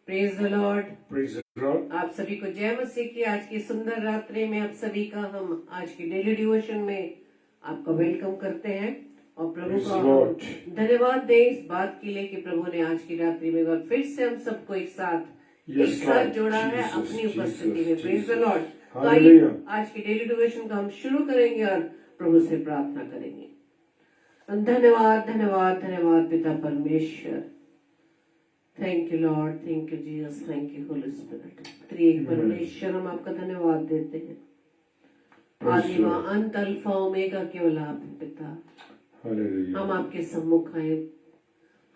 Praise the Lord. Praise the Lord. आप सभी को जय मसीह की आज की सुंदर रात्रि में आप सभी का हम आज की डेली डिवोशन में आपका वेलकम करते हैं और प्रभु Praise का the हम Lord. धन्यवाद दें इस बात के लिए कि प्रभु ने आज की रात्रि में एक बार फिर से हम सबको एक Yes, साथ Lord. जोड़ा है Jesus, अपनी उपस्थिति Jesus, में। Praise the Jesus. लॉर्ड। तो आइए Hallelujah. आज की डेली डिवोशन का हम शुरू करेंगे और प्रभु से प्रार्थना करेंगे। धन्यवाद धन्यवाद धन्यवाद पिता परमेश्वर। Thank you Lord, thank you Jesus, thank you Holy Spirit. त्रिएक परमेश्वर हम आपका धन्यवाद देते हैं। आदि व अंत अल्फा ओमेगा केवल आप हैं पिता। Hallelujah. हम आपके सम्मुख आए,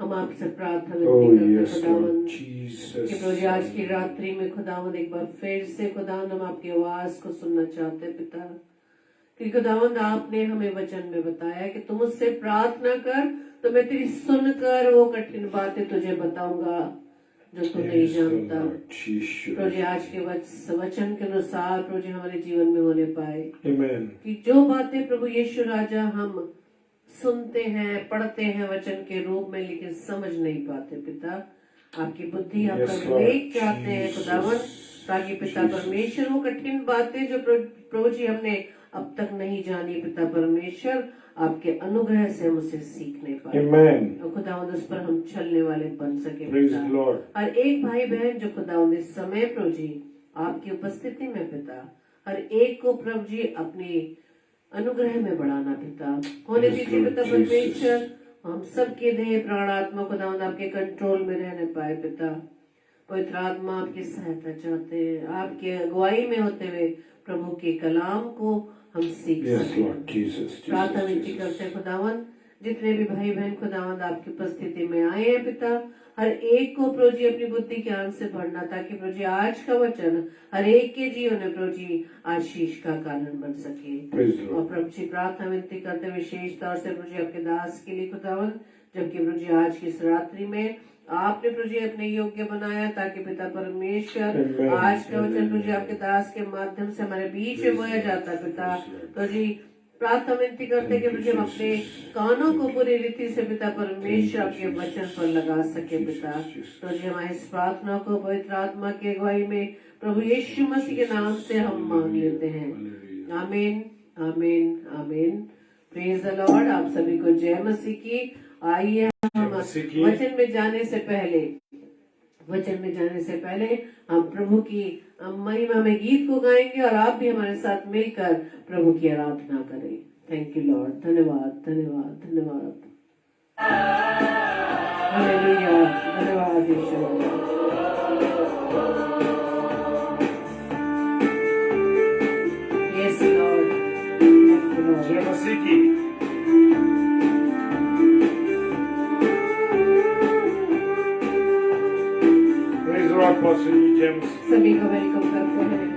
हम आपसे प्रार्थना Oh, विनती yes, करते Lord खुदावंद Jesus. कि प्रभु जी आज की रात्रि में खुदावंद एक बार फिर से खुदावंद हम आपकी आवाज को सुनना चाहते हैं पिता। क्योंकि खुदावंद आपने हमें वचन में बताया कि तुम मुझसे प्रार्थना कर तो मैं तेरी सुनकर वो कठिन बातें तुझे बताऊंगा जो तू नहीं Yes, जानता। Lord Jesus. प्रभु जी आज के वचन के अनुसार प्रभु जी हमारे जीवन में होने पाए Amen. कि जो बातें प्रभु यीशु राजा हम सुनते हैं पढ़ते हैं वचन के रूप में लेकिन समझ नहीं पाते पिता। आपकी बुद्धि Yes, आपका Lord विवेक चाहते हैं खुदावन, Jesus. ताकि पिता Jesus. परमेश्वर वो कठिन बातें जो प्रभु जी हमने अब तक नहीं जानी पिता परमेश्वर आपके अनुग्रह से हम उसे सीखने पाए Amen. और खुदावंद उस पर हम चलने वाले बन सके Praise पिता। the Lord. हर एक भाई बहन जो खुदावंद इस समय प्रभु जी आपकी उपस्थिति में पिता हर एक को प्रभु जी अपनी अनुग्रह में बढ़ाना पिता होने Yes, दीजिए Lord पिता Jesus. परमेश्वर। हम सबके देह प्राण आत्मा खुदावंद आपके कंट्रोल में रहने पाए पिता। पवित्र आत्मा आपकी सहायता चाहते हैं, आपके अगुवाई में होते हुए प्रभु के कलाम को हम सीख Yes, सकें। Lord Jesus. प्रार्थना Jesus, विनती Jesus. करते हैं खुदावंद जितने भी भाई बहन खुदावंद आपकी उपस्थिति में आए हैं पिता हर एक को प्रभु जी अपनी बुद्धि ज्ञान से भरना ताकि प्रभु जी आज का वचन हर एक के जीवन में प्रभु जी आशीष का कारण बन सके। Praise the और Lord. प्रभु जी प्रार्थना विनती करते हैं विशेष तौर से प्रभु जी आपके दास के लिए खुदावंद, जबकि प्रभु जी आज की इस रात्रि में आपने प्रभु जी अपने योग्य बनाया ताकि पिता परमेश्वर Amen. आज का वचन प्रभु जी Amen. आपके दास के माध्यम से हमारे बीच में बोया जाता है पिता। Yes, Lord. तो जी प्रार्थना विनती करते हैं कि प्रभु जी हम अपने कानों को पूरी रीति से पिता परमेश्वर आपके वचन पर लगा सके पिता। तो जी हमारी इस प्रार्थना को पवित्र आत्मा की अगुवाई में प्रभु यीशु मसीह के नाम से हम मांग लेते हैं। आमीन आमीन आमीन। Praise the Lord. आप सभी को जय मसीह की। आइए हम वचन में जाने से पहले हम प्रभु की महिमा में गीत को गाएंगे और आप भी हमारे साथ मिलकर प्रभु की आराधना करें। Thank you Lord. धन्यवाद धन्यवाद धन्यवाद। हालेलुया। धन्यवाद ईश्वर। Yes Lord. Thank you Lord. जय मसीह की। Praise the Lord, Pastor E. James. सभी को वेलकम करते हैं।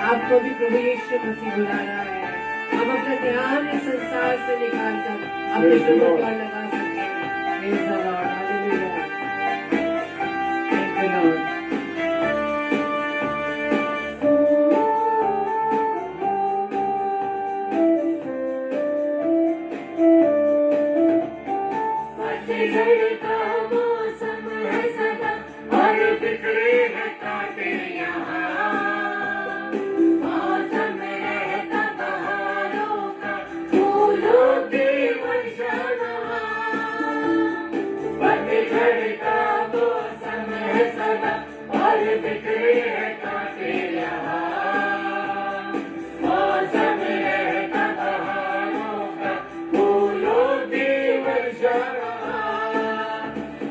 आपको भी प्रभु यीशु मसीह बुला रहा है। हम अपना ध्यान इस संसार से निकालकर अपने प्रभु की ओर लगा सकते हैं। Praise the Lord. Hallelujah. Thank you, Lord.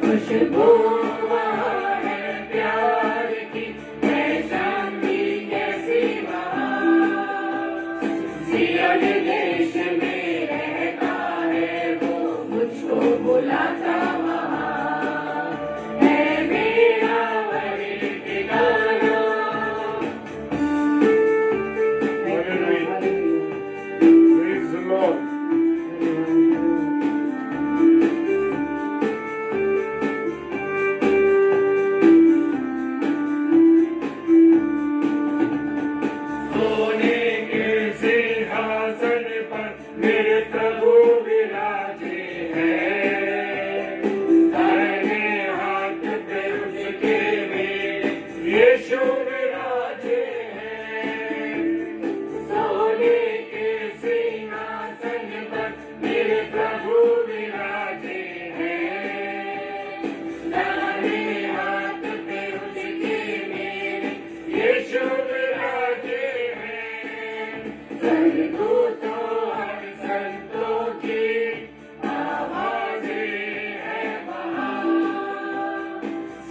खुशबू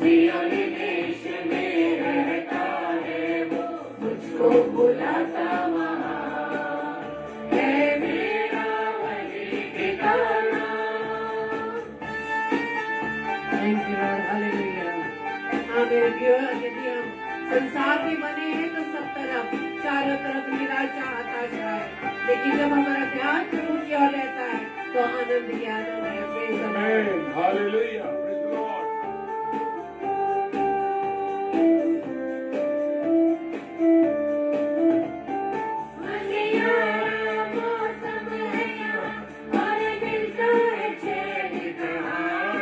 सिय्योन देश में रहता है वो, मुझको बुलाता वहाँ है मेरा वही ठिकाना। Thank you Lord, hallelujah. हाँ मेरे प्रिय, यदि हम संसार में बने हैं तो सब तरफ चारों तरफ निराशा हताशा है, लेकिन जब हमारा ध्यान प्रभु की ओर रहता है तो आनंद ही आनंद है। Praise the Lord. Amen. Hallelujah. Praise the Lord. अंधियारा मौसम है यहाँ और मिलता है चैन कहाँ,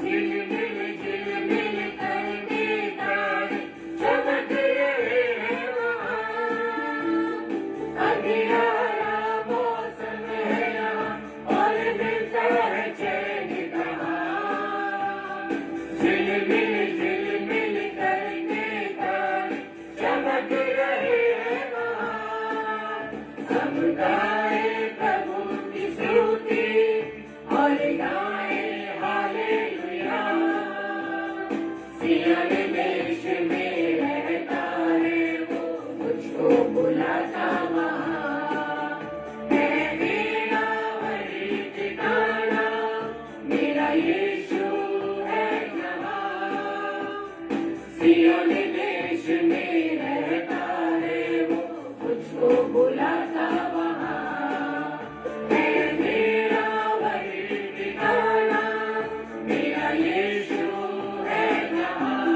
झिलमिल झिलमिल करके तारे चमक रहे हैं वहाँ। अंधियारा मौसम है यहाँ और मिलता है चैन कहाँ, झिलमिल झिलमिल करके तारे चमक रहे हैं वहाँ। सब गाए प्रभु की स्तुति और गाए हालेलुया। सिय्योन देश में रहता है वो, मुझको बुलाता वहाँ है मेरा वही ठिकाना। मेरा यीशु है यहाँ, सिय्योन देश में रहता है वो, मुझको बुलाता वहाँ है मेरा वही ठिकाना। मेरा यीशु है यहाँ,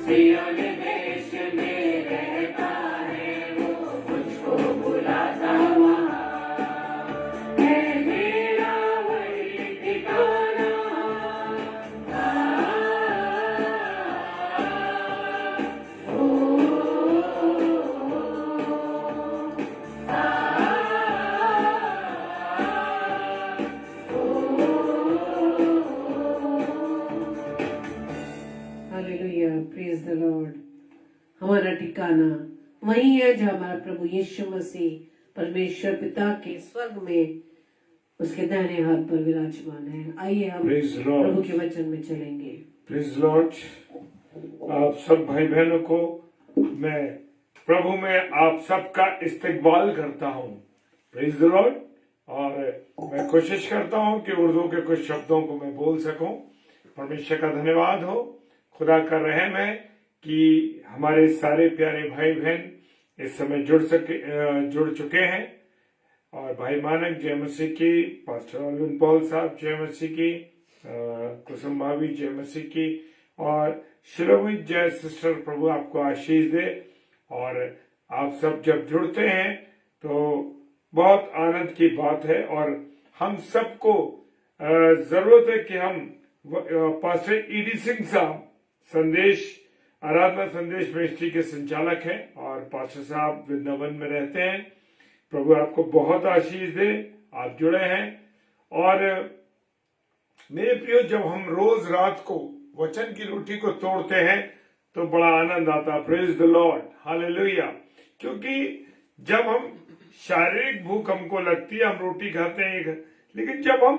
सिय्योन देश में रहता है वो, मुझको बुलाता वहाँ है मेरा वही ठिकाना। Hallelujah, praise the Lord. हमारा ठिकाना वही है जहाँ हमारा प्रभु यीशु मसीह परमेश्वर पिता के स्वर्ग में उसके दाहिने हाथ पर विराजमान है। आइए हम Praise the Lord. प्रभु के वचन में चलेंगे। Praise Lord. आप सब भाई बहनों को मैं प्रभु में आप सबका इस्तकबाल करता हूँ। Praise the Lord. और मैं कोशिश करता हूँ कि उर्दू के कुछ शब्दों को मैं बोल सकूं। परमेश्वर का धन्यवाद हो, खुदा का रहम है कि हमारे सारे प्यारे भाई बहन इस समय जुड़ चुके हैं। और भाई मानक जय मसीह की, पास्टर अर्जुन पॉल साहब जय मसीह की, कुसुम भाभी जय मसीह की, और शिलोमित जय सिस्टर, प्रभु आपको आशीष दे। और आप सब जब जुड़ते हैं तो बहुत आनंद की बात है। और हम सबको जरूरत है कि हम पास्टर ईडी सिंह साहब आराधना संदेश मिनिस्ट्री के संचालक हैं और पास्टर साहब वृंदावन में रहते हैं। प्रभु आपको बहुत आशीष दे, आप जुड़े हैं। और मेरे प्रियो, जब हम रोज रात को वचन की रोटी को तोड़ते हैं तो बड़ा आनंद आता है। Praise the Lord, hallelujah. क्योंकि जब हम शारीरिक भूख हमको लगती है, हम रोटी खाते हैं, लेकिन जब हम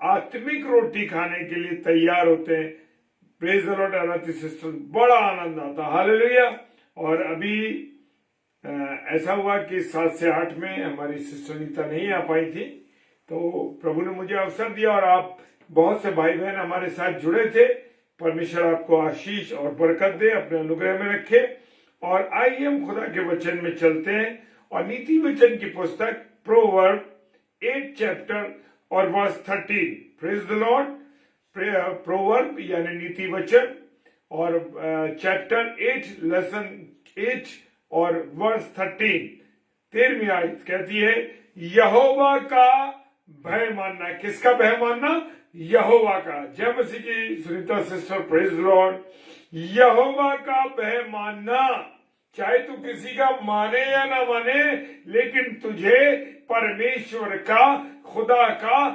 आत्मिक रोटी खाने के लिए तैयार होते हैं, praise the Lord Aradhi sister, बड़ा आनंद आता है। हालेलुया। और अभी ऐसा हुआ कि 7 से 8 में हमारी सिस्टर नीता नहीं आ पाई थी, तो प्रभु ने मुझे अवसर दिया और आप बहुत से भाई बहन हमारे साथ जुड़े थे। परमेश्वर आपको आशीष और बरकत दे, अपने अनुग्रह में रखे। और आइए हम खुदा के वचन में चलते हैं और नीति वचन की पुस्तक प्रोवर्ब 8 चैप्टर और verse 13। Praise the Lord. Proverb यानी नीति वचन और चैप्टर 8 लेसन 8 और वर्स 13 आयत कहती है, यहोवा का भय मानना। किसका भय मानना? यहोवा का। जय मसीह की सुनीता सिस्टर, प्रेज लॉर्ड। यहोवा का भय मानना, चाहे तू किसी का माने या ना माने, लेकिन तुझे परमेश्वर का, खुदा का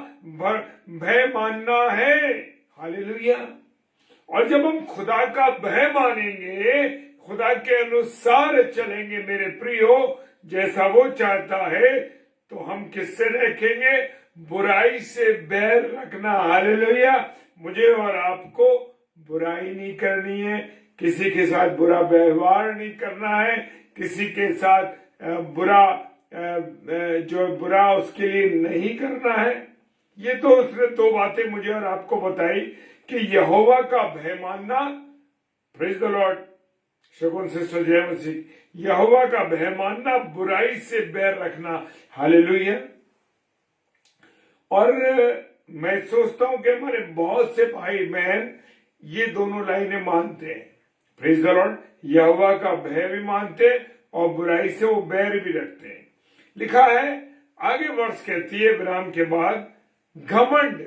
भय मानना है। हालेलुया। और जब हम खुदा का भय मानेंगे, खुदा के अनुसार चलेंगे, मेरे प्रियो, जैसा वो चाहता है, तो हम किससे रखेंगे? बुराई से बैर रखना। हालेलुया। मुझे और आपको बुराई नहीं करनी है, किसी के साथ बुरा व्यवहार नहीं करना है, किसी के साथ बुरा जो बुरा उसके लिए नहीं करना है। ये तो उसने दो बातें मुझे और आपको बताई कि यहोवा का भय मानना, praise the Lord, Shagun sister जय मसीह, यहोवा का भय मानना, बुराई से बैर रखना, हालेलुया। और मैं सोचता हूं कि हमारे बहुत से भाई बहन ये दोनों लाइनें मानते हैं, प्रेज द लॉर्ड, यहोवा का भय भी मानते हैं और बुराई से वो बैर भी रखते हैं। लिखा है आगे वर्ष कहती है विराम के बाद, घमंड,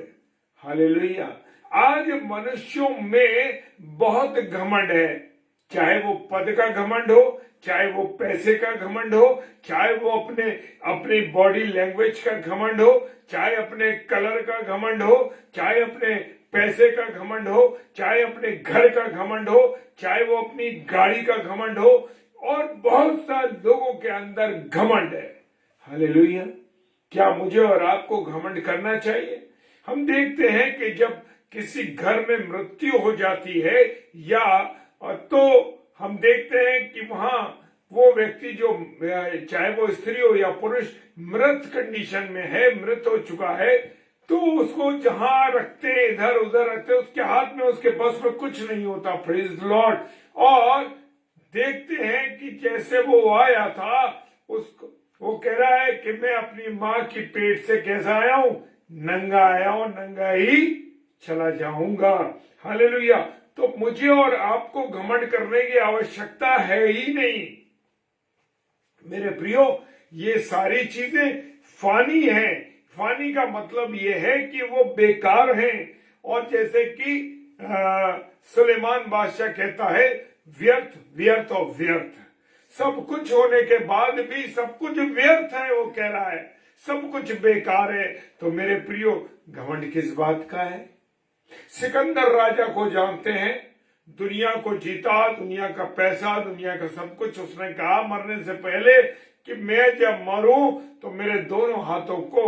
हालेलुया। आज मनुष्यों में बहुत घमंड है, चाहे वो पद का घमंड हो, चाहे वो पैसे का घमंड हो, चाहे वो अपनी बॉडी लैंग्वेज का घमंड हो, चाहे अपने कलर का घमंड हो, चाहे अपने पैसे का घमंड हो, चाहे अपने घर का घमंड हो, चाहे वो अपनी गाड़ी का घमंड हो, और बहुत सारे लोगों के अंदर घमंड है, हालेलुया। क्या मुझे और आपको घमंड करना चाहिए? हम देखते हैं कि जब किसी घर में मृत्यु हो जाती है या तो हम देखते हैं कि वहां वो व्यक्ति जो चाहे वो स्त्री हो या पुरुष मृत कंडीशन में है, मृत हो चुका है, तो उसको जहां रखते इधर उधर रखते, उसके हाथ में उसके बस में कुछ नहीं होता, प्रेज लॉर्ड। और देखते हैं कि जैसे वो आया था, उसको वो कह रहा है कि मैं अपनी माँ की पेट से कैसा आया हूं, नंगा आया हूं, नंगा ही चला जाऊंगा, हालेलुया। तो मुझे और आपको घमंड करने की आवश्यकता है ही नहीं मेरे प्रियो। ये सारी चीजें फानी हैं। फानी का मतलब ये है कि वो बेकार हैं, और जैसे कि सुलेमान बादशाह कहता है, व्यर्थ व्यर्थ और व्यर्थ, सब कुछ होने के बाद भी सब कुछ व्यर्थ है, वो कह रहा है सब कुछ बेकार है। तो मेरे प्रियो, घमंड किस बात का है? सिकंदर राजा को जानते हैं, दुनिया को जीता, दुनिया का पैसा, दुनिया का सब कुछ। उसने कहा मरने से पहले कि मैं जब मरूं तो मेरे दोनों हाथों को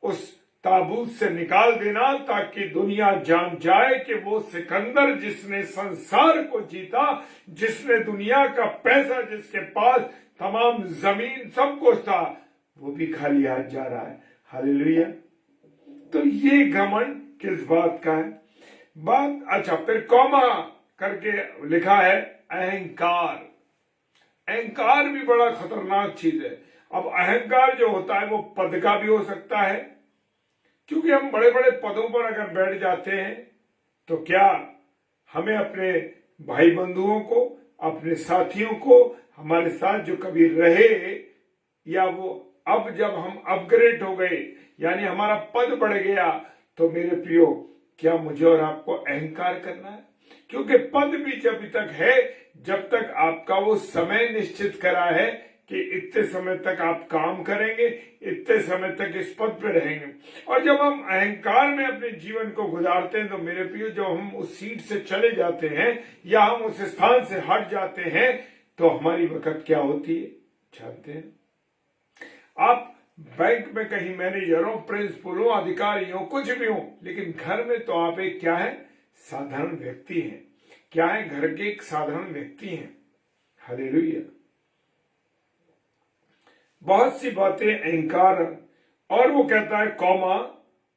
उस ताबूत से निकाल देना, ताकि दुनिया जान जाए कि वो सिकंदर जिसने संसार को जीता, जिसने दुनिया का पैसा, जिसके पास तमाम जमीन सब कुछ था, वो भी खाली हाथ जा रहा है, हालेलुया। तो ये घमंड किस बात का है? बात अच्छा, फिर कॉमा करके लिखा है अहंकार। अहंकार भी बड़ा खतरनाक चीज है। अब अहंकार जो होता है वो पद का भी हो सकता है, क्योंकि हम बड़े बड़े पदों पर अगर बैठ जाते हैं तो क्या हमें अपने भाई बंधुओं को, अपने साथियों को, हमारे साथ जो कभी रहे, या वो अब जब हम अपग्रेड हो गए, यानी हमारा पद बढ़ गया, तो मेरे प्रियो, क्या मुझे और आपको अहंकार करना है? क्योंकि पद भी जब तक है, जब तक आपका वो समय निश्चित करा है कि इतने समय तक आप काम करेंगे, इतने समय तक इस पद पे रहेंगे। और जब हम अहंकार में अपने जीवन को गुजारते हैं, तो मेरे प्रियो, जब हम उस सीट से चले जाते हैं या हम उस स्थान से हट जाते हैं, तो हमारी वक़्त क्या होती है जानते हैं? आप बैंक में कहीं मैनेजर हो, प्रिंसिपल हो, अधिकारी हो, कुछ भी हो, लेकिन घर में तो आप एक क्या है, साधारण व्यक्ति हैं। क्या है? घर के एक साधारण व्यक्ति हैं, हालेलुया। बहुत सी बातें अहंकार, और वो कहता है कौमा,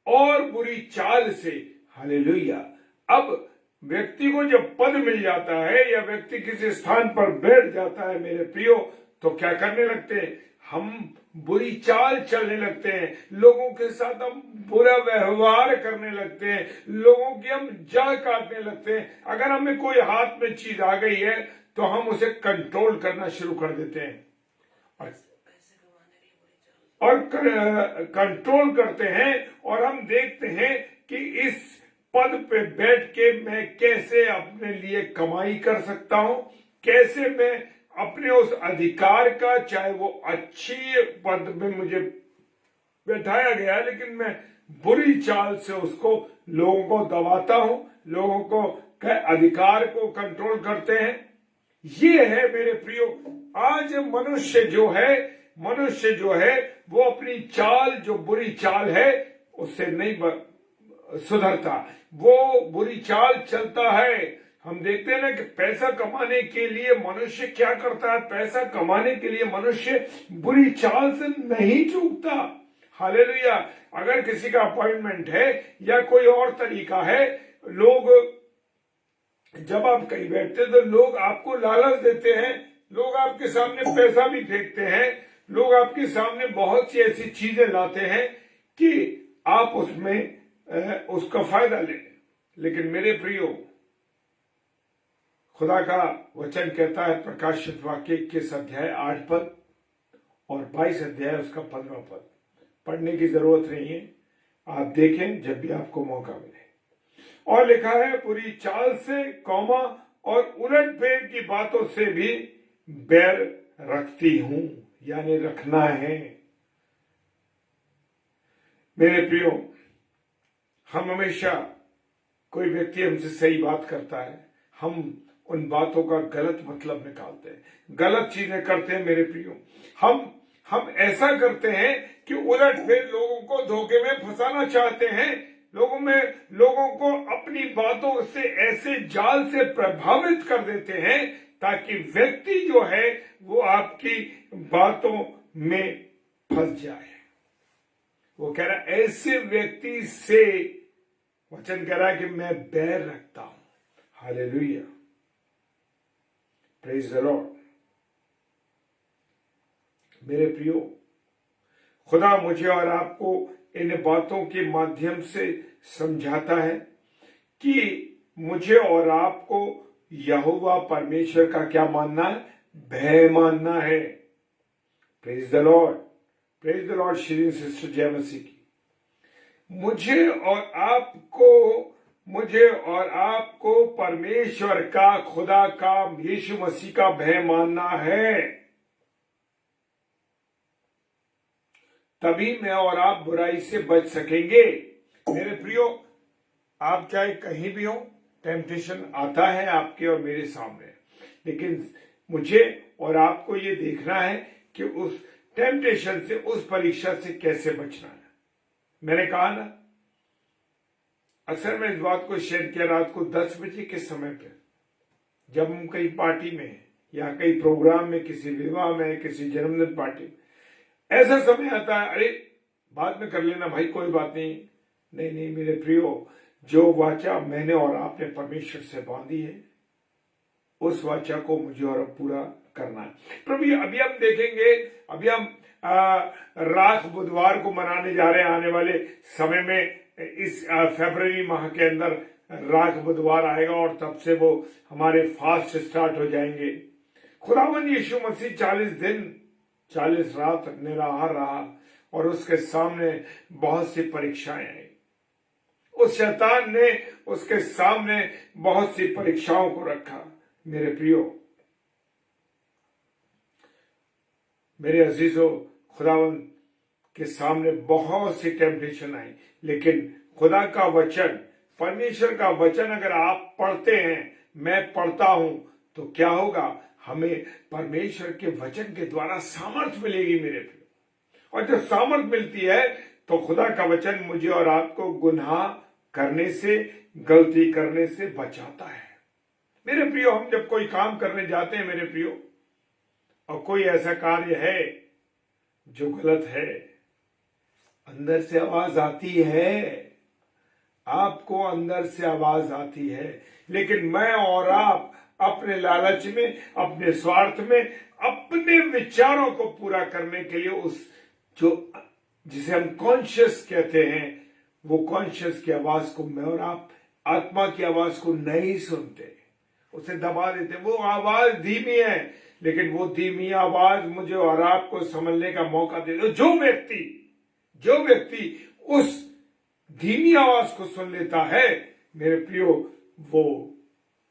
और बुरी चाल से, हालेलुया। अब व्यक्ति को जब पद मिल जाता है या व्यक्ति किसी स्थान पर बैठ जाता है मेरे प्रियो, तो क्या करने लगते हैं? हम बुरी चाल चलने लगते हैं, लोगों के साथ हम बुरा व्यवहार करने लगते हैं, लोगों की हम जड़ काटने लगते हैं। अगर हमें कोई हाथ में चीज आ गई है तो हम उसे कंट्रोल करना शुरू कर देते हैं और कंट्रोल करते हैं, और हम देखते हैं कि इस पद पे बैठ के मैं कैसे अपने लिए कमाई कर सकता हूं, कैसे मैं अपने उस अधिकार का, चाहे वो अच्छी पद में मुझे बैठाया गया, लेकिन मैं बुरी चाल से उसको, लोगों को दबाता हूं, लोगों को अधिकार को कंट्रोल करते हैं। ये है मेरे प्रियो, आज मनुष्य जो है वो अपनी चाल, जो बुरी चाल है, उससे नहीं सुधरता, वो बुरी चाल चलता है। हम देखते हैं ना कि पैसा कमाने के लिए मनुष्य क्या करता है, पैसा कमाने के लिए मनुष्य बुरी चाल से नहीं चूकता। हालेलुया। अगर किसी का अपॉइंटमेंट है या कोई और तरीका है, लोग जब आप कहीं बैठते तो लोग आपको लालच देते हैं, लोग आपके सामने पैसा भी फेंकते हैं, लोग आपके सामने बहुत सी ऐसी चीजें लाते हैं कि आप उसमें उसका फायदा लें। लेकिन मेरे प्रियो, खुदा का वचन कहता है प्रकाशित वाक्य 21 अध्याय 8 पद और 22 अध्याय उसका 15 पद, पढ़ने की जरूरत नहीं है, आप देखें जब भी आपको मौका मिले। और लिखा है बुरी चाल से कौमा और उलटफेर की बातों से भी बैर रखती हूं, यानी रखना है। मेरे प्रियो, हम हमेशा, कोई व्यक्ति हमसे सही बात करता है, हम उन बातों का गलत मतलब निकालते हैं, गलत चीजें करते हैं। मेरे प्रियो, हम ऐसा करते हैं कि उलटफेर लोगों को धोखे में फंसाना चाहते हैं, लोगों को अपनी बातों से ऐसे जाल से प्रभावित कर देते हैं ताकि व्यक्ति जो है वो आपकी बातों में फंस जाए। वो कह रहा है ऐसे व्यक्ति से वचन कह रहा है कि मैं बैर रखता हूं। Hallelujah, praise the Lord. मेरे प्रियो, खुदा मुझे और आपको इन बातों के माध्यम से समझाता है कि मुझे और आपको यहोवा परमेश्वर का क्या मानना है, भय मानना है। Praise the Lord, praise the Lord. Shri sister जय मसीह की। मुझे और आपको परमेश्वर का, खुदा का, यीशु मसीह का भय मानना है, तभी मैं और आप बुराई से बच सकेंगे। मेरे प्रियो, आप चाहे कहीं भी हो, टेम्पटेशन आता है आपके और मेरे सामने, लेकिन मुझे और आपको ये देखना है कि उस टेम्पटेशन से, उस परीक्षा से कैसे बचना है। मैंने कहा ना, अक्सर मैं इस बात को शेयर किया, रात को 10 बजे के समय पे जब हम कहीं पार्टी में हैं या कई प्रोग्राम में, किसी विवाह में, किसी जन्मदिन पार्टी में, ऐसा समय आता है, अरे बाद में कर लेना भाई, कोई बात नहीं। नहीं मेरे प्रियो, जो वाचा मैंने और आपने परमेश्वर से बांधी है, उस वाचा को मुझे और पूरा करना है। प्रभु, अभी हम देखेंगे, अभी हम राख बुधवार को मनाने जा रहे हैं। आने वाले समय में इस फरवरी माह के अंदर राख बुधवार आएगा और तब से वो हमारे फास्ट स्टार्ट हो जाएंगे। खुदावंद यीशु मसीह 40 दिन 40 रात निराहार रहा और उसके सामने बहुत सी परीक्षाएं आई। उस शैतान ने उसके सामने बहुत सी परीक्षाओं को रखा। मेरे प्रियो, मेरे अजीजों, खुदावंद के सामने बहुत सी टेम्पटेशन आई, लेकिन खुदा का वचन, परमेश्वर का वचन अगर आप पढ़ते हैं, मैं पढ़ता हूं, तो क्या होगा, हमें परमेश्वर के वचन के द्वारा सामर्थ मिलेगी। मेरे प्रियो, और जब सामर्थ मिलती है तो खुदा का वचन मुझे और आपको गुनाह करने से, गलती करने से बचाता है। मेरे प्रियो, हम जब कोई काम करने जाते हैं मेरे प्रियो, और कोई ऐसा कार्य है जो गलत है, अंदर से आवाज आती है, आपको अंदर से आवाज आती है, लेकिन मैं और आप अपने लालच में, अपने स्वार्थ में, अपने विचारों को पूरा करने के लिए उस जिसे हम कॉन्शियस कहते हैं, वो कॉन्शियस की आवाज को मैं और आप आत्मा की आवाज को नहीं सुनते, उसे दबा देते। वो आवाज धीमी है, लेकिन वो धीमी आवाज मुझे और आपको समझने का मौका दे दो। जो व्यक्ति उस धीमी आवाज को सुन लेता है, मेरे प्रियो, वो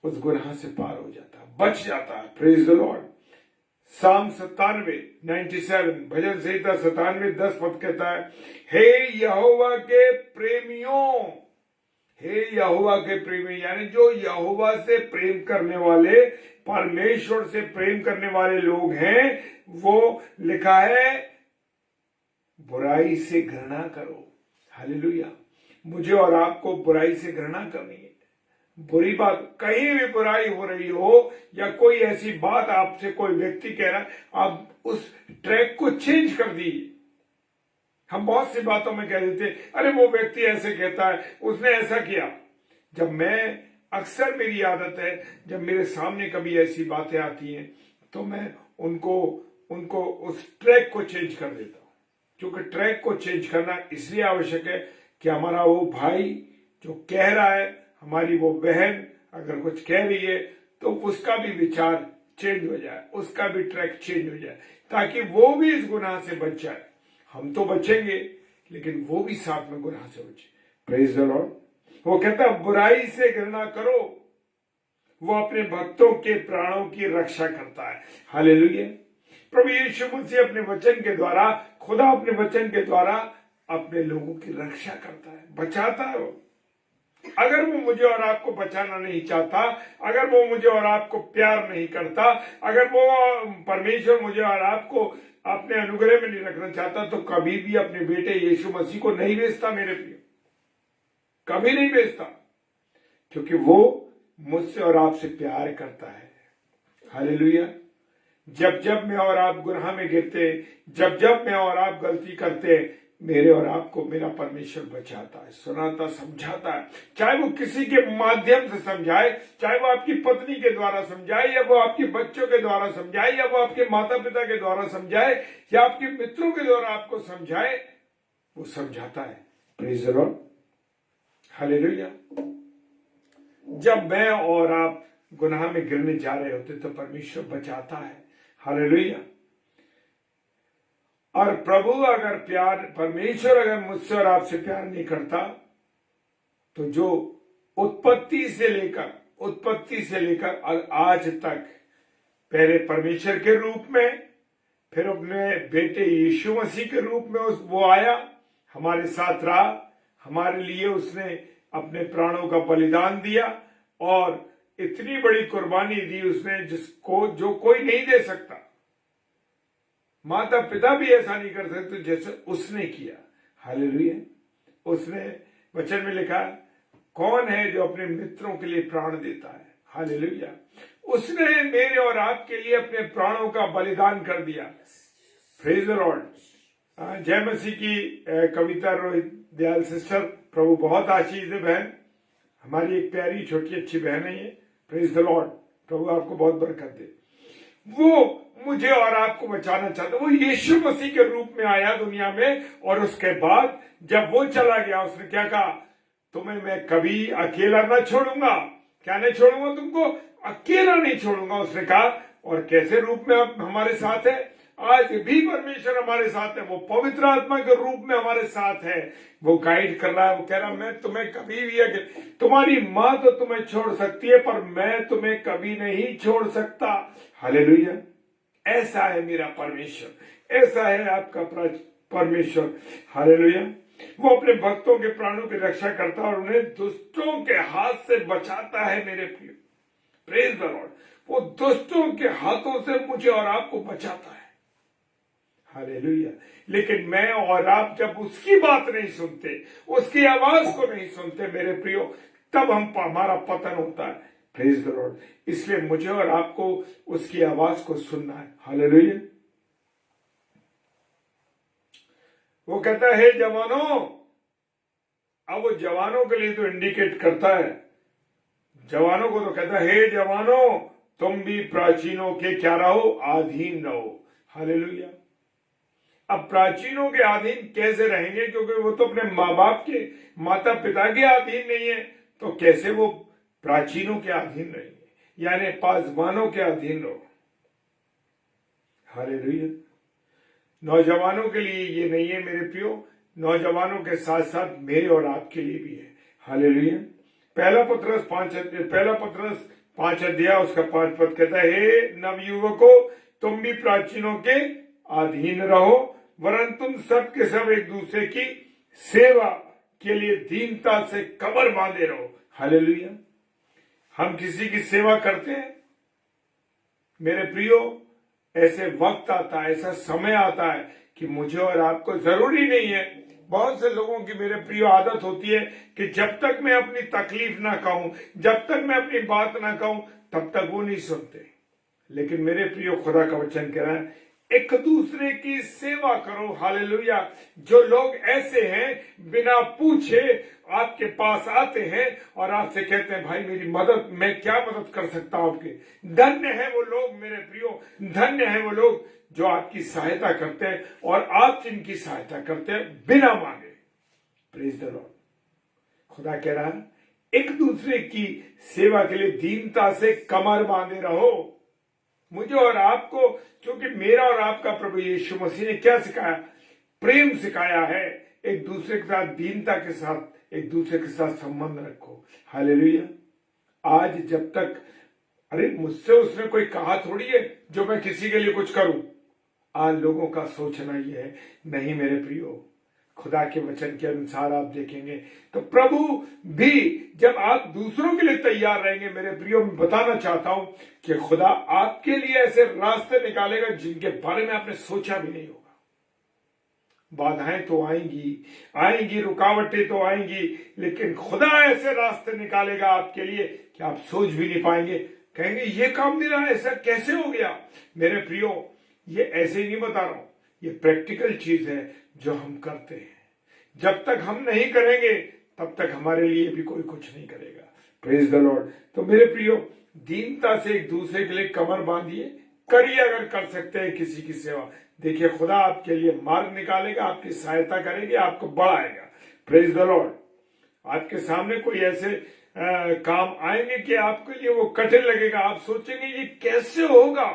उस गुनाह से पार हो जाता है, बच जाता है। Praise the Lord. साम 97 भजन संहिता 97:10 पद कहता है, हे यहोवा के प्रेमियों, हे यहोवा के प्रेमी, यानी जो यहोवा से प्रेम करने वाले, परमेश्वर से प्रेम करने वाले लोग हैं, वो लिखा है बुराई से घृणा करो। हालेलुया। मुझे और आपको बुराई से घृणा करनी है। बुरी बात, कहीं भी बुराई हो रही हो या कोई ऐसी बात आपसे कोई व्यक्ति कह रहा है, आप उस ट्रैक को चेंज कर दीजिए। हम बहुत सी बातों में कह देते, अरे वो व्यक्ति ऐसे कहता है, उसने ऐसा किया। जब मैं अक्सर, मेरी आदत है, जब मेरे सामने कभी ऐसी बातें आती हैं तो मैं उनको उस ट्रैक को चेंज कर देता हूं। क्योंकि ट्रैक को चेंज करना इसलिए आवश्यक है कि हमारा वो भाई जो कह रहा है, हमारी वो बहन अगर कुछ कह रही है तो उसका भी विचार चेंज हो जाए, उसका भी ट्रैक चेंज हो जाए, ताकि वो भी इस गुनाह से बच जाए। हम तो बचेंगे लेकिन वो भी साथ में गुनाह से बचे। Praise the Lord. वो कहता बुराई से घृणा करो, वो अपने भक्तों के प्राणों की रक्षा करता है। हालेलुया। प्रभु यीशु मसीह अपने वचन के द्वारा, खुदा अपने वचन के द्वारा अपने लोगों की रक्षा करता है, बचाता है वो। अगर वो मुझे और आपको बचाना नहीं चाहता, अगर वो मुझे और आपको प्यार नहीं करता, अगर वो परमेश्वर मुझे और आपको अपने अनुग्रह में नहीं रखना चाहता, तो कभी भी अपने बेटे यीशु मसीह को नहीं भेजता मेरे प्रिय, कभी नहीं भेजता। क्योंकि वो मुझसे और आपसे प्यार करता है। हालेलुया। जब जब मैं और आप गुनाह में गिरते, जब जब मैं और आप गलती करते, मेरे और आपको मेरा परमेश्वर बचाता है, सुनाता, समझाता है। चाहे वो किसी के माध्यम से समझाए, चाहे वो आपकी पत्नी के द्वारा समझाए, या वो आपके बच्चों के द्वारा समझाए, या वो आपके माता पिता के द्वारा समझाए, या आपके मित्रों के द्वारा आपको समझाए, वो समझाता है। Praise the Lord. हालेलुया। जब मैं और आप गुनाह में गिरने जा रहे होते तो परमेश्वर बचाता है। हालेलुया। और प्रभु अगर प्यार, परमेश्वर अगर मुझसे और आपसे प्यार नहीं करता, तो जो उत्पत्ति से लेकर और आज तक, पहले परमेश्वर के रूप में, फिर अपने बेटे यीशु मसीह के रूप में वो आया, हमारे साथ रहा, हमारे लिए उसने अपने प्राणों का बलिदान दिया, और इतनी बड़ी कुर्बानी दी उसने जिसको जो कोई नहीं दे सकता। माता पिता भी ऐसा नहीं कर सकते जैसे उसने किया। हालेलुया। उसने वचन में लिखा, कौन है जो अपने मित्रों के लिए प्राण देता है। हालेलुया। उसने मेरे और आपके लिए अपने प्राणों का बलिदान कर दिया। Praise the Lord. जय मसीह की कविता रोहित दयाल सिस्टर, प्रभु बहुत आशीष दे बहन, हमारी एक प्यारी छोटी अच्छी बहन है ये। Praise the Lord. प्रभु आपको बहुत बरकत दे। वो मुझे और आपको बचाना चाहता, वो यीशु मसीह के रूप में आया दुनिया में, और उसके बाद जब वो चला गया, उसने क्या कहा, तुम्हें मैं कभी अकेला ना छोड़ूंगा। क्या नहीं छोड़ूंगा? तुमको अकेला नहीं छोड़ूंगा, उसने कहा। और कैसे रूप में अब हमारे साथ है? आज भी परमेश्वर हमारे साथ है, वो पवित्र आत्मा के रूप में हमारे साथ है। वो गाइड कर रहा है, वो कह रहा है, मैं तुम्हें कभी भी, तुम्हारी माँ तो तुम्हें छोड़ सकती है पर मैं तुम्हें कभी नहीं छोड़ सकता। हालेलुया। ऐसा है मेरा परमेश्वर, ऐसा है आपका परमेश्वर। हालेलुया। वो अपने भक्तों के प्राणों की रक्षा करता है और उन्हें दुष्टों के हाथ से बचाता है मेरे प्रिय। Praise the Lord. वो दुष्टों के हाथों से मुझे और आपको बचाता है। हालेलुया। लेकिन मैं और आप जब उसकी बात नहीं सुनते, उसकी आवाज को नहीं सुनते मेरे प्रियो, तब हमारा पतन होता है। Praise the Lord. इसलिए मुझे और आपको उसकी आवाज को सुनना है। हालेलुया। वो कहता है, हे जवानों, अब वो जवानों के लिए तो इंडिकेट करता है, जवानों को तो कहता है, हे जवानों, तुम भी प्राचीनों के क्या रहो? अधीन रहो। हालेलुया। अब प्राचीनों के अधीन कैसे रहेंगे? क्योंकि वो तो अपने माँ बाप के, माता पिता के अधीन नहीं है, तो कैसे वो प्राचीनों के अधीन रहेंगे? यानी पासवानों के अधीन रहो। हालेलुया। नौजवानों के लिए ये नहीं है मेरे प्रियो, नौजवानों के साथ साथ मेरे और आपके लिए भी है। हालेलुया। पहला पत्रस 5 अध्याय उसका 5 पद कहता है, हे नवयुवकों, तुम भी प्राचीनों के अधीन रहो, वरन तुम सब के सब एक दूसरे की सेवा के लिए दीनता से कमर बांधे रहो। हालेलुया। हम किसी की सेवा करते हैं मेरे प्रियो, ऐसे वक्त आता है, ऐसा समय आता है कि मुझे और आपको जरूरी नहीं है बहुत से लोगों की मेरे प्रिय आदत होती है कि जब तक मैं अपनी तकलीफ ना कहूं, जब तक मैं अपनी बात ना कहूं, तब तक वो नहीं सुनते। लेकिन मेरे प्रिय, खुदा का वचन कह रहा है एक दूसरे की सेवा करो। हालेलुया। जो लोग ऐसे हैं बिना पूछे आपके पास आते हैं और आपसे कहते हैं भाई मेरी मदद, मैं क्या मदद कर सकता हूं आपके, धन्य है वो लोग मेरे प्रियो, धन्य है वो लोग जो आपकी सहायता करते हैं और आप जिनकी सहायता करते हैं बिना मांगे। Praise the Lord. खुदा कह रहा है एक दूसरे की सेवा के लिए दीनता से कमर बांधे रहो। मुझे और आपको, क्योंकि मेरा और आपका प्रभु यीशु मसीह ने क्या सिखाया, प्रेम सिखाया है। एक दूसरे के साथ दीनता के साथ एक दूसरे के साथ संबंध रखो। हालेलुया। आज जब तक, अरे मुझसे उसने कोई कहा थोड़ी है जो मैं किसी के लिए कुछ करूं। आज लोगों का सोचना यह है, नहीं मेरे प्रियो, खुदा के वचन के अनुसार आप देखेंगे तो प्रभु भी जब आप दूसरों के लिए तैयार रहेंगे, मेरे प्रियो, मैं बताना चाहता हूं कि खुदा आपके लिए ऐसे रास्ते निकालेगा जिनके बारे में आपने सोचा भी नहीं होगा। बाधाएं तो आएंगी, रुकावटें तो आएंगी, लेकिन खुदा ऐसे रास्ते निकालेगा आपके लिए कि आप सोच भी नहीं पाएंगे। कहेंगे ये काम मेरा ऐसा कैसे हो गया। मेरे प्रियो, ये ऐसे ही नहीं बता रहा हूं, ये प्रैक्टिकल चीज है जो हम करते हैं। जब तक हम नहीं करेंगे तब तक हमारे लिए भी कोई कुछ नहीं करेगा। Praise the Lord. तो मेरे प्रियो, दीनता से एक दूसरे के लिए कमर बांधिए, करिए अगर कर सकते हैं किसी की सेवा। देखिए खुदा आपके लिए मार्ग निकालेगा, आपकी सहायता करेगा, आपको बढ़ाएगा। Praise the Lord. आपके सामने कोई ऐसे काम आएंगे कि आपके लिए वो कठिन लगेगा, आप सोचेंगे ये कैसे होगा,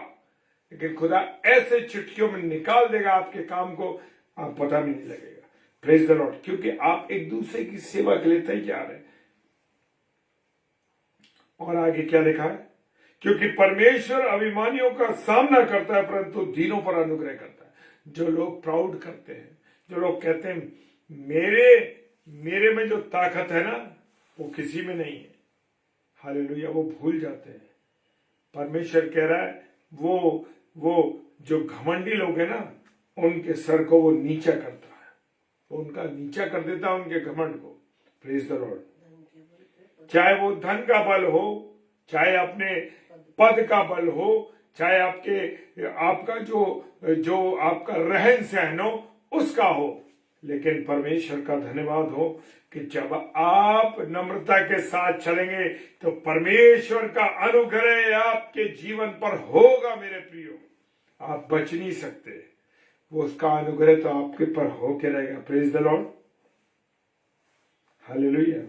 लेकिन खुदा ऐसे चुटकियों में निकाल देगा आपके काम को, आप पता भी नहीं लगेगा। Praise the Lord. क्योंकि आप एक दूसरे की सेवा के लिए तैयार हैं। और आगे क्या लिखा है, क्योंकि परमेश्वर अभिमानियों का सामना करता है परंतु दीनों पर अनुग्रह करता है। जो लोग प्राउड करते हैं, जो लोग कहते हैं मेरे में जो ताकत है ना वो किसी में नहीं है, हालेलुया, वो भूल जाते हैं। परमेश्वर कह रहा है वो जो घमंडी लोग हैं ना, उनके सर को वो नीचा करता है, वो उनका नीचा कर देता है, उनके घमंड को। Praise the Lord. चाहे वो धन का बल हो, चाहे अपने पद का बल हो, चाहे आपका जो आपका रहन सहन हो उसका हो, लेकिन परमेश्वर का धन्यवाद हो कि जब आप नम्रता के साथ चलेंगे तो परमेश्वर का अनुग्रह आपके जीवन पर होगा। मेरे प्रियो, आप बच नहीं सकते, वो उसका अनुग्रह तो आपके पर होके रहेगा। Praise the Lord. हालेलुया।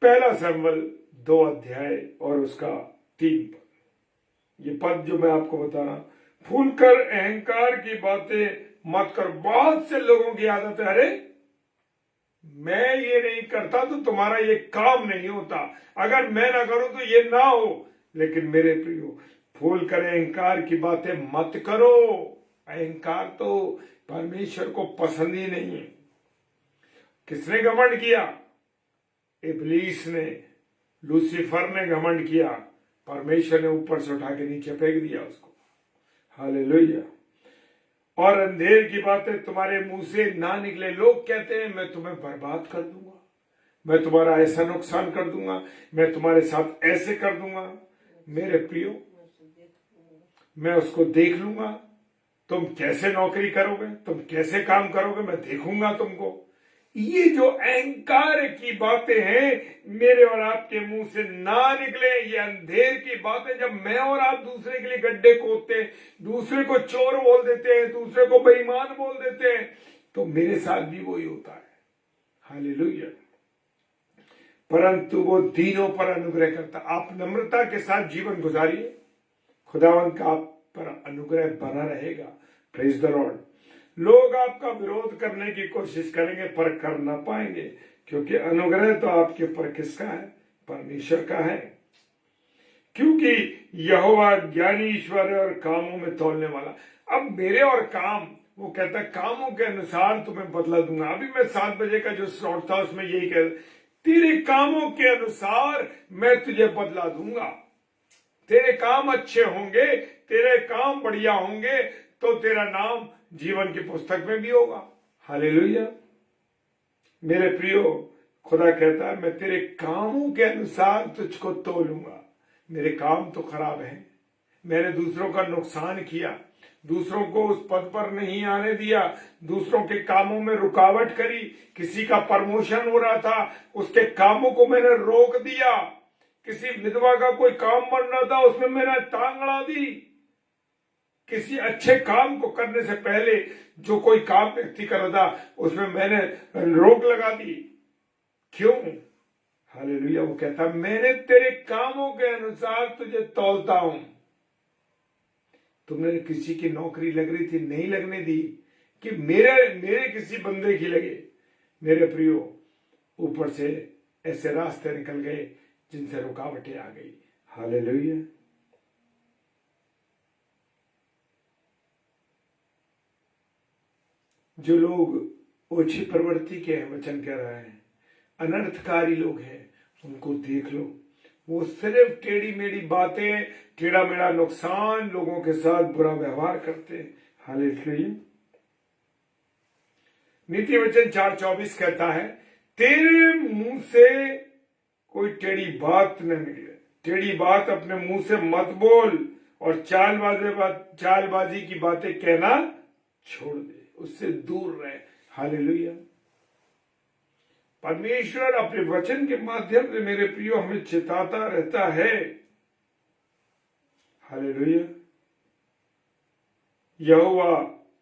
पहला शमूएल 2 अध्याय और उसका 3 पद। ये पद जो मैं आपको बता रहा, भूल कर अहंकार की बातें मत कर। बहुत से लोगों की आदत है, अरे मैं ये नहीं करता तो तुम्हारा ये काम नहीं होता, अगर मैं ना करूं तो ये ना हो। लेकिन मेरे प्रियो, भूल कर अहंकार की बातें मत करो। अहंकार तो परमेश्वर को पसंद ही नहीं है। किसने घमंड किया? इब्लीस ने, लूसीफर ने घमंड किया। परमेश्वर ने ऊपर से उठा के नीचे फेंक दिया उसको। हालेलुया। और अंधेर की बातें तुम्हारे मुंह से ना निकले। लोग कहते हैं मैं तुम्हें बर्बाद कर दूंगा, मैं तुम्हारा ऐसा नुकसान कर दूंगा, मैं तुम्हारे साथ ऐसे कर दूंगा। मेरे प्रियो, मैं उसको देख लूंगा, तुम कैसे नौकरी करोगे, तुम कैसे काम करोगे, मैं देखूंगा तुमको। ये जो अहंकार की बातें हैं मेरे और आपके मुंह से ना निकले। ये अंधेर की बातें, जब मैं और आप दूसरे के लिए गड्ढे खोदते हैं, दूसरे को चोर बोल देते हैं, दूसरे को बेईमान बोल देते हैं, तो मेरे साथ भी वही होता है। हालेलुया। परंतु वो दीनों पर अनुग्रह करता। आप नम्रता के साथ जीवन गुजारिए, खुदावंत का आप पर अनुग्रह बना रहेगा। Praise the Lord. लोग आपका विरोध करने की कोशिश करेंगे पर कर ना पाएंगे, क्योंकि अनुग्रह तो आपके ऊपर किसका है? परमेश्वर का है। क्योंकि यहोवा ज्ञानी ईश्वर है और कामों में तौलने वाला। अब मेरे और काम, वो कहता है कामों के अनुसार तुम्हें बदला दूंगा। अभी मैं 7 बजे का जो स्लॉट था उसमें यही कह, तेरे कामों के अनुसार मैं तुझे बदला दूंगा। तेरे काम अच्छे होंगे, तेरे काम बढ़िया होंगे तो तेरा नाम जीवन की पुस्तक में भी होगा। हालेलुया। मेरे प्रियो, खुदा कहता है मैं तेरे कामों के अनुसार तुझको तोलूंगा। मेरे काम तो खराब हैं, मैंने दूसरों का नुकसान किया, दूसरों को उस पद पर नहीं आने दिया, दूसरों के कामों में रुकावट करी, किसी का प्रमोशन हो रहा था उसके कामों को मैंने रोक दिया, किसी विधवा का कोई काम बन रहा था उसमें मैंने टांग अड़ा दी। किसी अच्छे काम को करने से पहले जो कोई काम व्यक्ति कर रहा था उसमें मैंने रोक लगा दी। क्यों? हालेलुया। वो कहता मैंने तेरे कामों के अनुसार तुझे तौलता हूं। तुमने किसी की नौकरी लग रही थी, नहीं लगने दी कि मेरे किसी बंदे की लगे। मेरे प्रियो, ऊपर से ऐसे रास्ते निकल गए जिनसे रुकावटें आ गई। हालेलुया। जो लोग ओछी प्रवृत्ति के हैं, वचन कह रहा है, अनर्थकारी लोग हैं, उनको देख लो। वो सिर्फ टेढ़ी मेढ़ी बातें, टेढ़ा मेढ़ा नुकसान, लोगों के साथ बुरा व्यवहार करते हैं। हालेलुया। नीति वचन 4:24 कहता है तेरे मुंह से कोई टेढ़ी बात न निकले। टेढ़ी बात अपने मुंह से मत बोल और चालबाजी की बातें कहना छोड़ दे, उससे दूर रहे। हालेलुया। परमेश्वर अपने वचन के माध्यम से मेरे प्रियो हमें चेताता रहता है। हालेलुया। यहोवा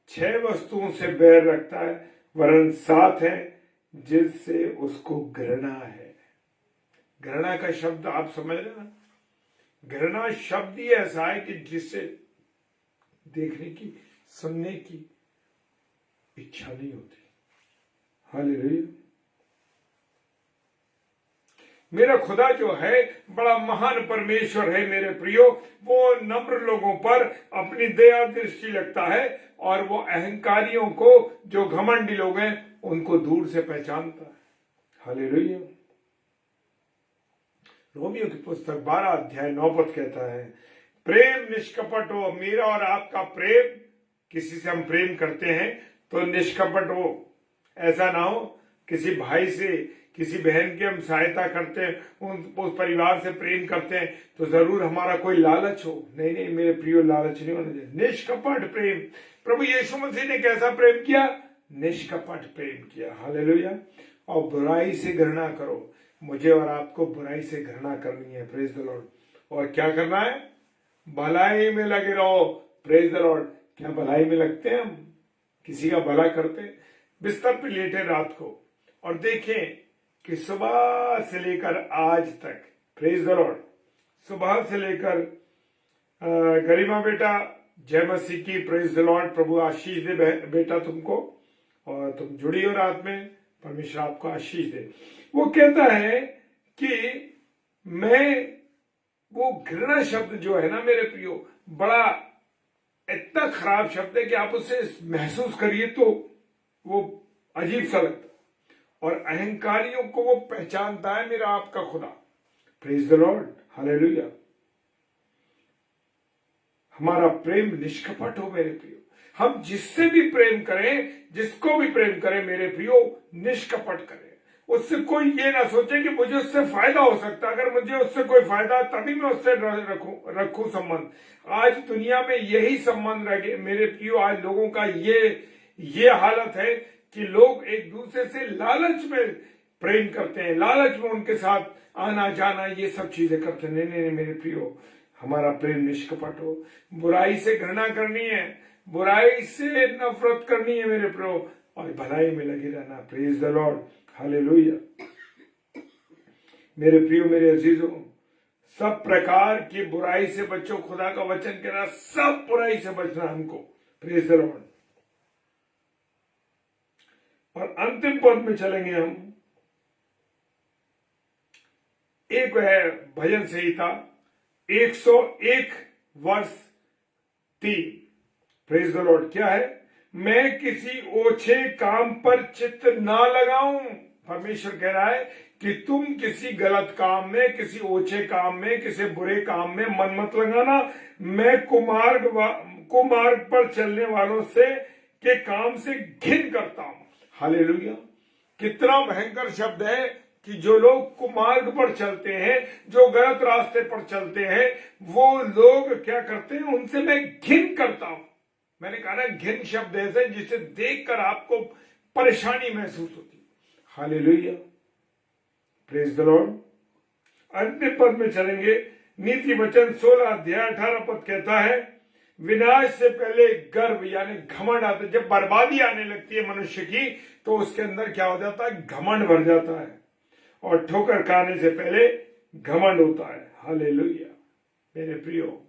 6 वस्तुओं से बैर रखता है, वरन 7 है जिससे उसको घृणा है। घृणा का शब्द आप समझ रहे ना? घृणा शब्द ही ऐसा है कि जिससे देखने की, सुनने की इच्छा नहीं होती। हालेलुया। मेरा खुदा जो है बड़ा महान परमेश्वर है मेरे प्रियो। वो नम्र लोगों पर अपनी दया दृष्टि लगता है और वो अहंकारियों को, जो घमंडी लोग हैं, उनको दूर से पहचानता है। हालेलुया। रोमियो की पुस्तक 12:9 कहता है प्रेम निष्कपट हो। मेरा और आपका प्रेम, किसी से हम प्रेम करते हैं तो निष्कपट हो। ऐसा ना हो किसी भाई से, किसी बहन की हम सहायता करते हैं, उस परिवार से प्रेम करते हैं तो जरूर हमारा कोई लालच हो। नहीं नहीं मेरे प्रियो, लालच नहीं होना चाहिए। निष्कपट प्रेम। प्रभु यीशु मसीह ने कैसा प्रेम किया? निष्कपट प्रेम किया। हालेलुया। और बुराई से घृणा करो। मुझे और आपको बुराई से घृणा करनी है। Praise the Lord. और क्या करना है? भलाई में लगे रहो। Praise the Lord. क्या भलाई में लगते हैं हम? किसी का भला करते हैं? बिस्तर पे लेटे रात को और देखें कि सुबह से लेकर आज तक, प्रेज द लॉर्ड, सुबह से लेकर गरिमा बेटा, जय मसीह की, प्रेज द लॉर्ड। प्रभु आशीष दे बेटा तुमको, और तुम जुड़ी हो रात में, परमेश्वर आपको आशीष दे। वो कहता है कि मैं, वो घृणा शब्द जो है ना मेरे प्रियो, बड़ा इतना खराब शब्द है कि आप उसे महसूस करिए तो वो अजीब सा लगता है। और अहंकारियों को वो पहचानता है मेरा आपका खुदा। Praise the Lord. हालेलुया। हमारा प्रेम निष्कपट हो मेरे प्रियो। हम जिससे भी प्रेम करें, जिसको भी प्रेम करें मेरे प्रियो, निष्कपट करें। उससे कोई ये ना सोचे कि मुझे उससे फायदा हो सकता है। अगर मुझे उससे कोई फायदा तभी मैं उससे रखूं संबंध। आज दुनिया में यही संबंध रह गए मेरे प्रियो। आज लोगों का ये हालत है कि लोग एक दूसरे से लालच में प्रेम करते हैं, लालच में उनके साथ आना जाना, ये सब चीजें करते हैं। नहीं नहीं मेरे प्रियो, हमारा प्रेम निष्कपट हो। बुराई से घृणा करनी है, बुराई से नफरत करनी है मेरे प्रियो, और भलाई में लगे रहना। Praise the Lord. हालेलुया। मेरे प्रियो, मेरे अजीजों, सब प्रकार की बुराई से बचो। खुदा का वचन कह रहा सब बुराई से बचना हमको। Praise the Lord. और अंतिम पद में चलेंगे हम। एक है भजन संहिता 101 वर्ष 3। Praise the Lord. क्या है? मैं किसी ओछे काम पर चित्त ना लगाऊं। परमेश्वर कह रहा है कि तुम किसी गलत काम में, किसी ओछे काम में, किसी बुरे काम में मन मत लगाना। मैं कुमार्ग पर चलने वालों से के काम से घिन करता हूं। हालेलुया। कितना भयंकर शब्द है कि जो लोग कुमार्ग पर चलते हैं, जो गलत रास्ते पर चलते हैं, वो लोग क्या करते हैं, उनसे मैं घिन करता हूं। मैंने कहा ना, घिन शब्द ऐसे जिसे देखकर आपको परेशानी महसूस होती है। Hallelujah, praise the Lord. अन्य पद में चलेंगे। नीति वचन 16 अध्याय 18 पद कहता है, विनाश से पहले गर्व यानी घमंड आता है। जब बर्बादी आने लगती है मनुष्य की, तो उसके अंदर क्या हो जाता है, घमंड भर जाता है, और ठोकर खाने से पहले घमंड होता है। हालेलुया। मेरे प्रियो,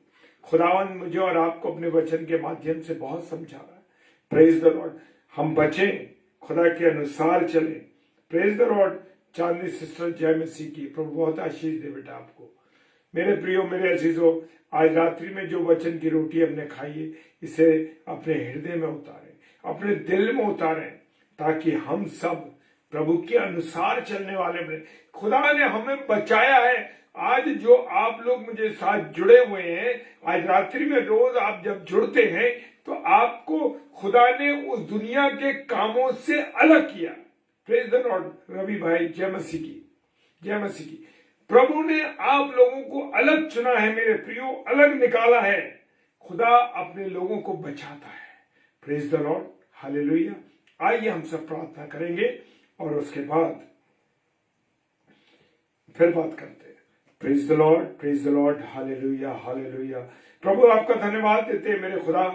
खुदावन मुझे और आपको अपने वचन के माध्यम से बहुत समझा रहा है। Praise the Lord. हम बचें, खुदा के अनुसार चलें। Praise the Lord. Chandni sister जय मसीह की। प्रभु बहुत आशीष दे बेटा आपको। मेरे प्रियो, मेरे अजीजों, आज रात्रि में जो वचन की रोटी हमने खाई है, इसे अपने हृदय में उतारें, अपने दिल में उतारें, ताकि हम सब प्रभु के अनुसार चलने वाले बने। खुदा ने हमें बचाया है। आज जो आप लोग मुझे साथ जुड़े हुए हैं, आज रात्रि में रोज आप जब जुड़ते हैं, तो आपको खुदा ने उस दुनिया के कामों से अलग किया। Praise the Lord. रवि भाई, जय मसीह की, जय मसीह की। प्रभु ने आप लोगों को अलग चुना है मेरे प्रियो, अलग निकाला है। खुदा अपने लोगों को बचाता है। Praise the Lord. हालेलुया। आइए हम सब प्रार्थना करेंगे और उसके बाद फिर बात करते हैं। Praise the Lord, praise the Lord. Hallelujah, hallelujah. प्रभु आपका धन्यवाद देते हैं मेरे खुदा,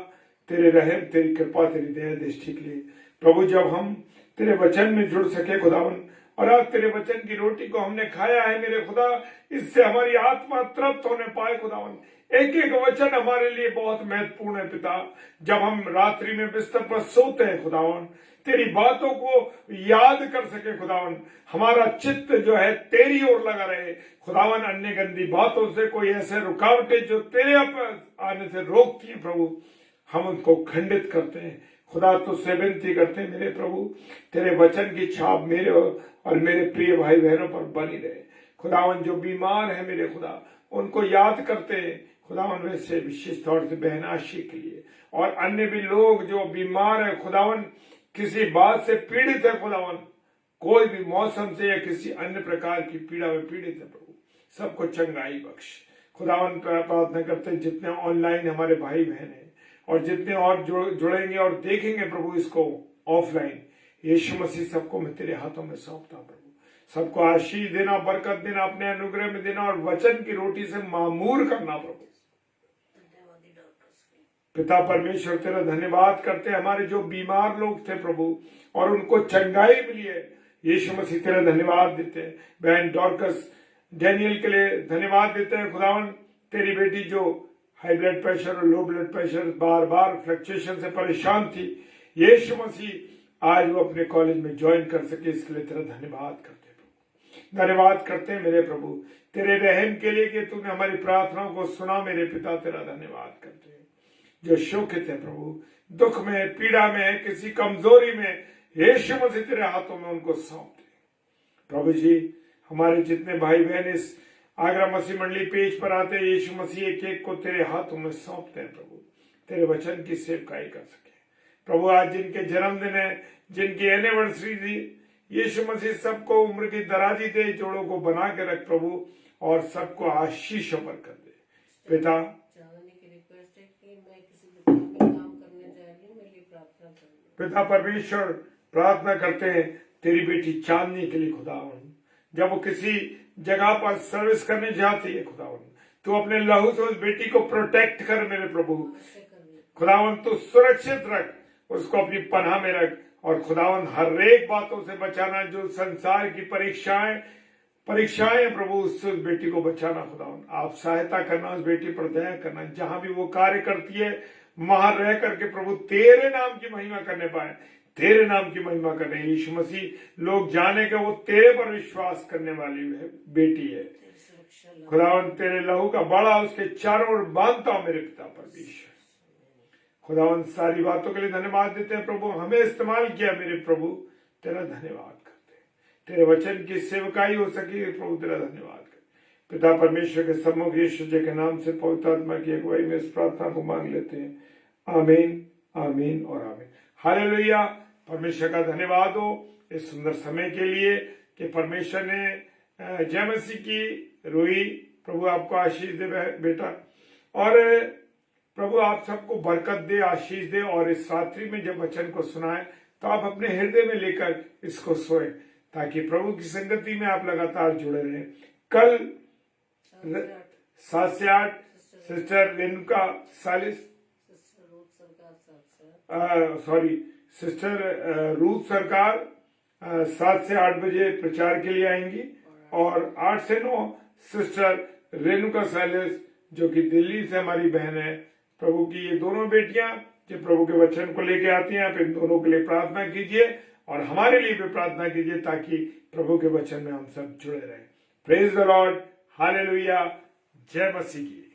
तेरे रहम, तेरी कृपा, तेरी दया दृष्टि के लिए। प्रभु जब हम तेरे वचन में जुड़ सके खुदावन, और आज तेरे वचन की रोटी को हमने खाया है मेरे खुदा, इससे हमारी आत्मा तृप्त होने पाए खुदावन। एक एक वचन हमारे लिए बहुत महत्वपूर्ण है पिता। जब हम रात्रि में बिस्तर पर सोते हैं खुदावन, तेरी बातों को याद कर सके खुदावन, हमारा चित्त जो है तेरी ओर लगा रहे खुदावन। अन्य गंदी बातों से कोई ऐसे रुकावटें जो तेरे आने से रोकती है प्रभु, हम उनको खंडित करते हैं खुदा। तुझसे विनती करते हैं मेरे प्रभु, तेरे वचन की छाप मेरे और मेरे प्रिय भाई बहनों पर बनी रहे खुदावन। जो बीमार है मेरे खुदा, उनको याद करते हैं खुदावन, वैसे विशेष तौर से बहन आशी के लिए, और अन्य भी लोग जो बीमार है खुदावन, किसी बात से पीड़ित है खुदावन, कोई भी मौसम से या किसी अन्य प्रकार की पीड़ा में पीड़ित है प्रभु, सबको चंगाई बख्श खुदावन। प्रार्थना करते हैं जितने ऑनलाइन हमारे भाई बहन हैं और जितने और जुड़ेंगे और देखेंगे प्रभु इसको ऑफलाइन, यीशु मसीह सबको मैं तेरे हाथों में सौंपता प्रभु। सबको आशीष देना, बरकत देना, अपने अनुग्रह में देना, और वचन की रोटी से मामूर करना प्रभु। पिता परमेश्वर तेरा धन्यवाद करते हैं, हमारे जो बीमार लोग थे प्रभु और उनको चंगाई मिली है, यीशु मसीह तेरा धन्यवाद देते हैं। बहन डॉर्कस डैनियल के लिए धन्यवाद देते हैं खुदावन। तेरी बेटी जो हाई ब्लड प्रेशर और लो ब्लड प्रेशर बार बार फ्लक्चुएशन से परेशान थी, यीशु मसीह आज वो अपने कॉलेज में ज्वाइन कर सके, इसके लिए तेरा धन्यवाद करते हैं प्रभु। धन्यवाद करते हैं मेरे प्रभु तेरे रहम के लिए कि तूने हमारी प्रार्थनाओं को सुना मेरे पिता, तेरा धन्यवाद करते हैं। जो शोकित है प्रभु, दुख में, पीड़ा में, किसी कमजोरी में, यीशु मसीह तेरे हाथों में उनको सौंप दे प्रभु जी। हमारे जितने भाई बहन इस आगरा मसीह मंडली पेज पर आते हैं, यीशु मसीह एक एक को तेरे हाथों में सौंपते हैं प्रभु, तेरे वचन की सेवकाई कर सके प्रभु। आज जिनके जन्मदिन है, जिनकी एनिवर्सरी थी, यीशु मसीह सबको उम्र की दराजी दे, जोड़ों को बना के रख प्रभु, और सबको आशीष बरकत दे पिता। पिता परमेश्वर प्रार्थना करते हैं तेरी बेटी चांदनी के लिए खुदावन, जब वो किसी जगह पर सर्विस करने जाती है खुदावन, तू अपने लहू से उस बेटी को प्रोटेक्ट कर मेरे प्रभु खुदावन। तू सुरक्षित रख उसको, अपनी पनाह में रख, और खुदावन हर एक बातों से बचाना, जो संसार की परीक्षाएं प्रभु, उससे उस बेटी को बचाना खुदावन। आप सहायता करना, उस बेटी पर दया करना, जहां भी वो कार्य करती है वहां रह करके प्रभु तेरे नाम की महिमा करने पाए, तेरे नाम की महिमा करने। यीशु मसीह लोग जाने के वो तेरे पर विश्वास करने वाली है बेटी है खुदावन। तेरे लहू का बड़ा उसके चारों ओर बांधता हूं मेरे पिता परमेश्वर खुदावन। सारी बातों के लिए धन्यवाद देते हैं प्रभु, हमें इस्तेमाल किया मेरे प्रभु, तेरा धन्यवाद करते हैं। तेरे वचन की सेवकाई हो सकी प्रभु, तेरा धन्यवाद कर पिता परमेश्वर के सम्मुख यीशु जी के नाम से पवित्र आत्मा की अगुवाई में इस प्रार्थना को मांग लेते हैं। आमीन, आमीन और आमीन। हालेलुया। परमेश्वर का धन्यवाद हो इस सुंदर समय के लिए कि परमेश्वर ने जय मसीह की रोई। प्रभु आपको आशीष दे बेटा, और प्रभु आप सबको बरकत दे, आशीष दे। और इस रात्रि में जब वचन को सुनाए तो आप अपने हृदय में लेकर इसको सोए, ताकि प्रभु की संगति में आप लगातार जुड़े रहें। कल 7 से 8 सिस्टर रेणुका सालिस, सिस्टर रूथ सरकार 7 से 8 बजे प्रचार के लिए आएंगी, और 8 से 9 सिस्टर रेणुका सालिस जो कि दिल्ली से हमारी बहन है। प्रभु की ये दोनों बेटियां जो प्रभु के वचन को लेके आती हैं, आप इन दोनों के लिए प्रार्थना कीजिए और हमारे लिए भी प्रार्थना कीजिए, ताकि प्रभु के वचन में हम सब जुड़े रहें। प्रेज द लॉर्ड, हालेलुया, जय मसीह की।